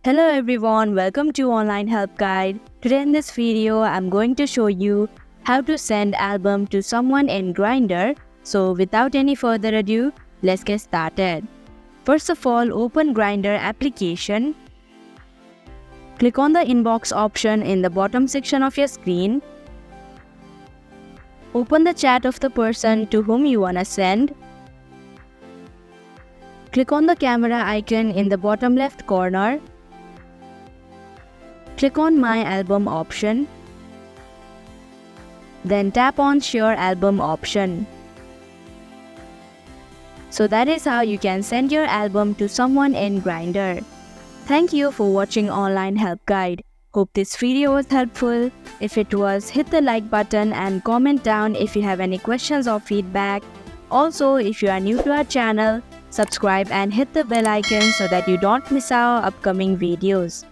Hello everyone, welcome to Online Help Guide. Today in this video, I'm going to show you how to send album to someone in Grindr. So without any further ado, let's get started. First of all, open Grindr application. Click on the inbox option in the bottom section of your screen. Open the chat of the person to whom you wanna send. Click on the camera icon in the bottom left corner. Click on My Album option. Then tap on Share Album option. So that is how you can send your album to someone in Grindr. Thank you for watching Online Help Guide. Hope this video was helpful. If it was, hit the like button and comment down if you have any questions or feedback. Also, if you are new to our channel, subscribe and hit the bell icon so that you don't miss our upcoming videos.